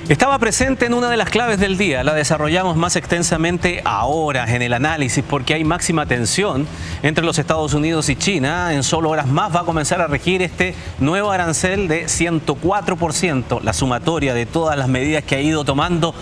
Estaba presente en una de las claves del día, la desarrollamos más extensamente ahora en el análisis porque hay máxima tensión entre los Estados Unidos y China. En solo horas más va a comenzar a regir este nuevo arancel de 104%, la sumatoria de todas las medidas que ha ido tomando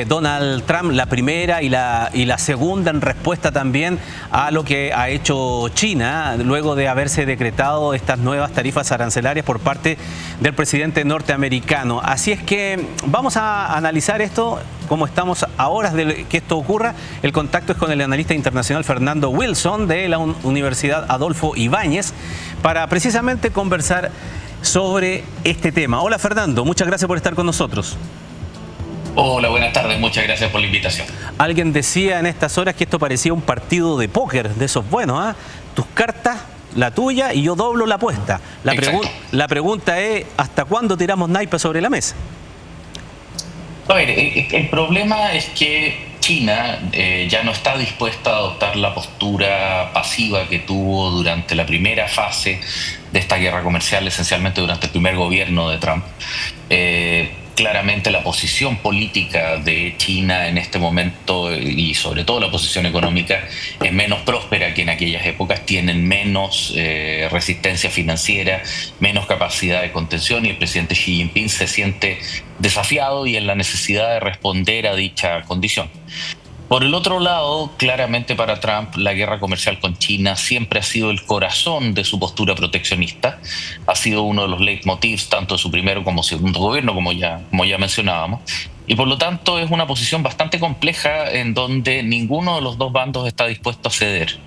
Donald Trump, la primera y la segunda en respuesta también a lo que ha hecho China luego de haberse decretado estas nuevas tarifas arancelarias por parte del presidente norteamericano. Así es que vamos a analizar esto, como estamos a horas de que esto ocurra. El contacto es con el analista internacional Fernando Wilson de la Universidad Adolfo Ibáñez para precisamente conversar sobre este tema. Hola Fernando, muchas gracias por estar con nosotros. Hola, buenas tardes. Muchas gracias por la invitación. Alguien decía en estas horas que esto parecía un partido de póker, de esos buenos, ¿ah? Tus cartas, la tuya, y yo doblo la apuesta. La pregunta es, ¿hasta cuándo tiramos naipes sobre la mesa? A ver, el problema es que China ya no está dispuesta a adoptar la postura pasiva que tuvo durante la primera fase de esta guerra comercial, esencialmente durante el primer gobierno de Trump. Claramente la posición política de China en este momento y sobre todo la posición económica es menos próspera que en aquellas épocas. Tienen menos resistencia financiera, menos capacidad de contención, y el presidente Xi Jinping se siente desafiado y en la necesidad de responder a dicha condición. Por el otro lado, claramente para Trump la guerra comercial con China siempre ha sido el corazón de su postura proteccionista, ha sido uno de los leitmotivs tanto de su primero como segundo gobierno, como ya mencionábamos, y por lo tanto es una posición bastante compleja en donde ninguno de los dos bandos está dispuesto a ceder.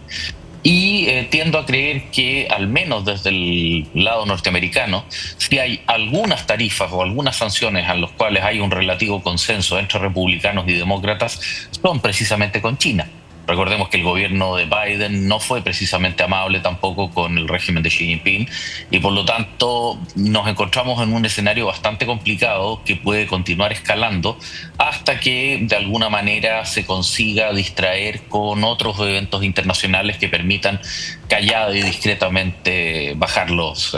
Y tiendo a creer que, al menos desde el lado norteamericano, si hay algunas tarifas o algunas sanciones a las cuales hay un relativo consenso entre republicanos y demócratas, son precisamente con China. Recordemos que el gobierno de Biden no fue precisamente amable tampoco con el régimen de Xi Jinping, y por lo tanto nos encontramos en un escenario bastante complicado que puede continuar escalando hasta que de alguna manera se consiga distraer con otros eventos internacionales que permitan callada y discretamente bajar los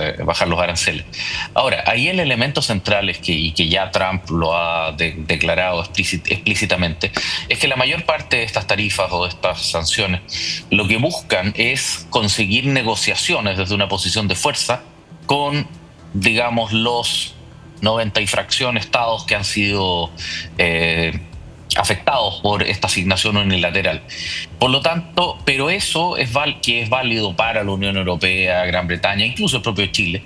aranceles. Ahora, ahí el elemento central es que ya Trump lo ha declarado explícitamente, es que la mayor parte de estas tarifas o de estas sanciones lo que buscan es conseguir negociaciones desde una posición de fuerza con, digamos, los 90 y fracción estados que han sido afectados por esta asignación unilateral. Por lo tanto, pero eso que es válido para la Unión Europea, Gran Bretaña, incluso el propio Chile,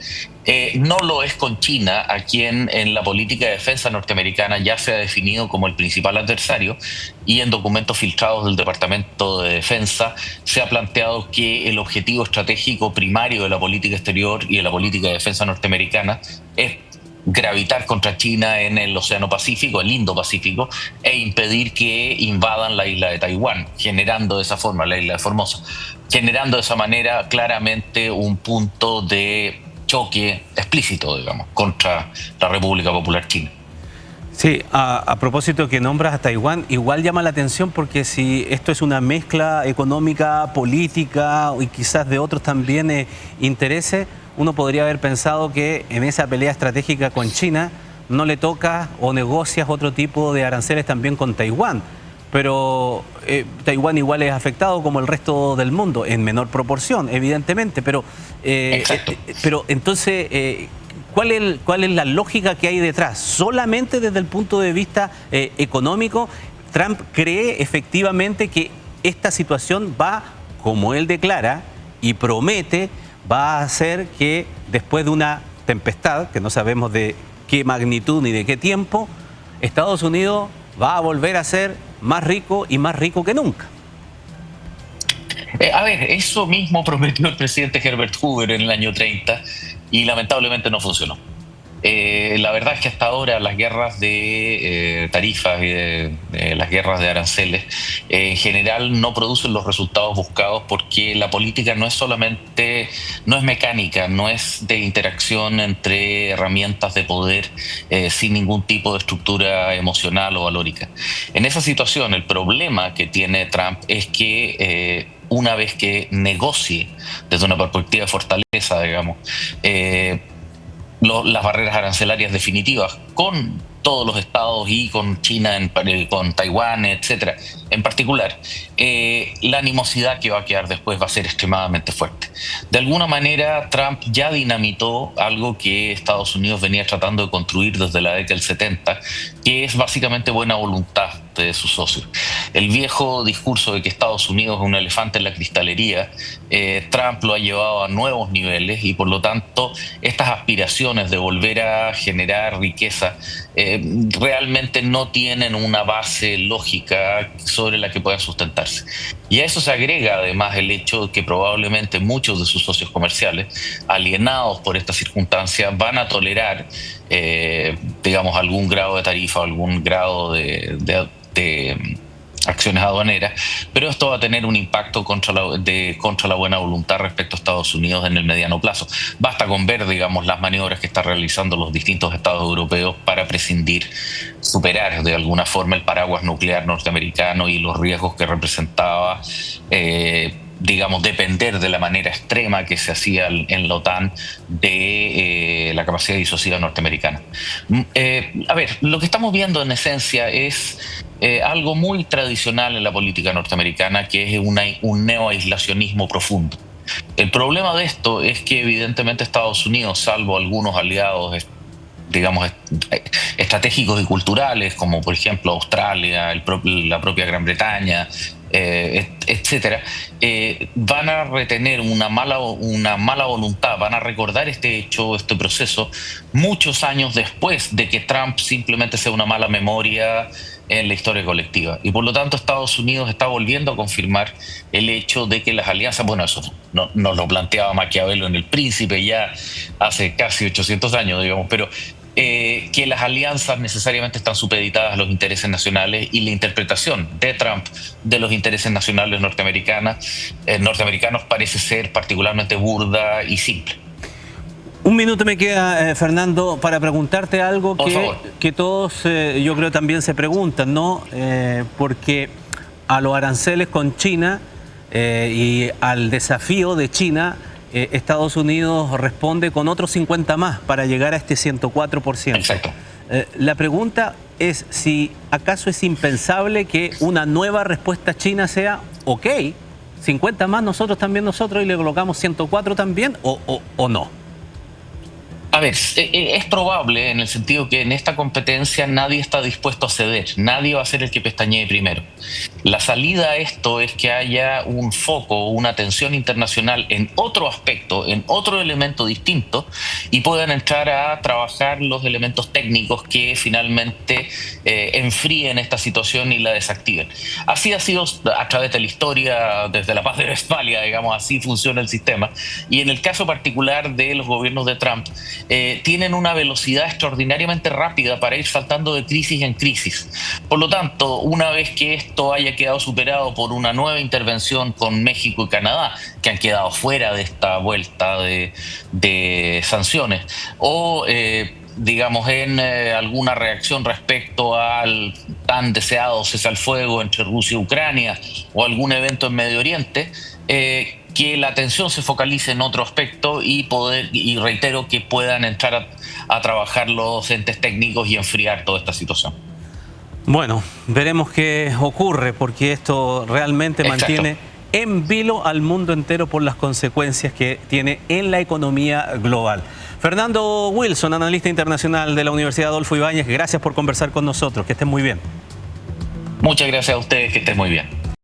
no lo es con China, a quien en la política de defensa norteamericana ya se ha definido como el principal adversario, y en documentos filtrados del Departamento de Defensa se ha planteado que el objetivo estratégico primario de la política exterior y de la política de defensa norteamericana es gravitar contra China en el Océano Pacífico, el Indo-Pacífico, e impedir que invadan la isla de Taiwán, generando de esa forma, la isla de Formosa, generando de esa manera claramente un punto de choque explícito, digamos, contra la República Popular China. Sí, a propósito que nombras a Taiwán, igual llama la atención porque si esto es una mezcla económica, política y quizás de otros también intereses, uno podría haber pensado que en esa pelea estratégica con China no le toca o negocias otro tipo de aranceles también con Taiwán. Pero Taiwán igual es afectado como el resto del mundo, en menor proporción, evidentemente. Pero entonces, ¿cuál es la lógica que hay detrás? Solamente desde el punto de vista económico, Trump cree efectivamente que esta situación va, como él declara y promete, va a hacer que después de una tempestad, que no sabemos de qué magnitud ni de qué tiempo, Estados Unidos va a volver a ser más rico y más rico que nunca. A ver, eso mismo prometió el presidente Herbert Hoover en el año 30 y lamentablemente no funcionó. La verdad es que hasta ahora las guerras de tarifas y las guerras de aranceles en general no producen los resultados buscados, porque la política no es mecánica, no es de interacción entre herramientas de poder sin ningún tipo de estructura emocional o valórica. En esa situación, el problema que tiene Trump es que una vez que negocie desde una perspectiva de fortaleza, digamos, las barreras arancelarias definitivas con todos los estados y con China, con Taiwán, etcétera, en particular, la animosidad que va a quedar después va a ser extremadamente fuerte. De alguna manera, Trump ya dinamitó algo que Estados Unidos venía tratando de construir desde la década del 70, que es básicamente buena voluntad de sus socios. El viejo discurso de que Estados Unidos es un elefante en la cristalería, Trump lo ha llevado a nuevos niveles y por lo tanto estas aspiraciones de volver a generar riqueza realmente no tienen una base lógica sobre la que puedan sustentarse. Y a eso se agrega además el hecho de que probablemente muchos de sus socios comerciales, alienados por esta circunstancia, van a tolerar digamos, algún grado de tarifa, algún grado de acciones aduaneras, pero esto va a tener un impacto contra la buena voluntad respecto a Estados Unidos en el mediano plazo. Basta con ver, digamos, las maniobras que están realizando los distintos estados europeos para prescindir, superar de alguna forma el paraguas nuclear norteamericano y los riesgos que representaba digamos, depender de la manera extrema que se hacía en la OTAN de la capacidad disuasiva norteamericana. A ver, lo que estamos viendo en esencia es algo muy tradicional en la política norteamericana, que es un neoaislacionismo profundo. El problema de esto es que evidentemente Estados Unidos, salvo algunos aliados digamos, estratégicos y culturales, como por ejemplo Australia, la propia Gran Bretaña, etcétera, van a retener una mala voluntad, van a recordar este hecho, este proceso, muchos años después de que Trump simplemente sea una mala memoria en la historia colectiva. Y por lo tanto Estados Unidos está volviendo a confirmar el hecho de que las alianzas, bueno, eso nos lo planteaba Maquiavelo en El Príncipe ya hace casi 800 años, digamos, pero que las alianzas necesariamente están supeditadas a los intereses nacionales, y la interpretación de Trump de los intereses nacionales norteamericanos parece ser particularmente burda y simple. Un minuto me queda, Fernando, para preguntarte algo que todos yo creo también se preguntan, ¿no? Porque a los aranceles con China y al desafío de China, Estados Unidos responde con otros 50 más para llegar a este 104%. Exacto. La pregunta es si acaso es impensable que una nueva respuesta china sea, ok, 50 más nosotros y le colocamos 104 también, o no. A ver, es probable en el sentido que en esta competencia nadie está dispuesto a ceder, nadie va a ser el que pestañee primero. La salida a esto es que haya un foco, una atención internacional en otro aspecto, en otro elemento distinto, y puedan entrar a trabajar los elementos técnicos que finalmente enfríen esta situación y la desactiven. Así ha sido a través de la historia, desde la paz de Westfalia, digamos, así funciona el sistema. Y en el caso particular de los gobiernos de Trump, tienen una velocidad extraordinariamente rápida para ir saltando de crisis en crisis. Por lo tanto, una vez que esto haya quedado superado por una nueva intervención con México y Canadá, que han quedado fuera de esta vuelta de sanciones, o digamos en alguna reacción respecto al tan deseado cese al fuego entre Rusia y Ucrania, o algún evento en Medio Oriente, que la atención se focalice en otro aspecto y reitero que puedan entrar a trabajar los entes técnicos y enfriar toda esta situación. Bueno, veremos qué ocurre, porque esto realmente mantiene en vilo al mundo entero por las consecuencias que tiene en la economía global. Fernando Wilson, analista internacional de la Universidad Adolfo Ibáñez, gracias por conversar con nosotros. Que estén muy bien. Muchas gracias a ustedes, que estén muy bien.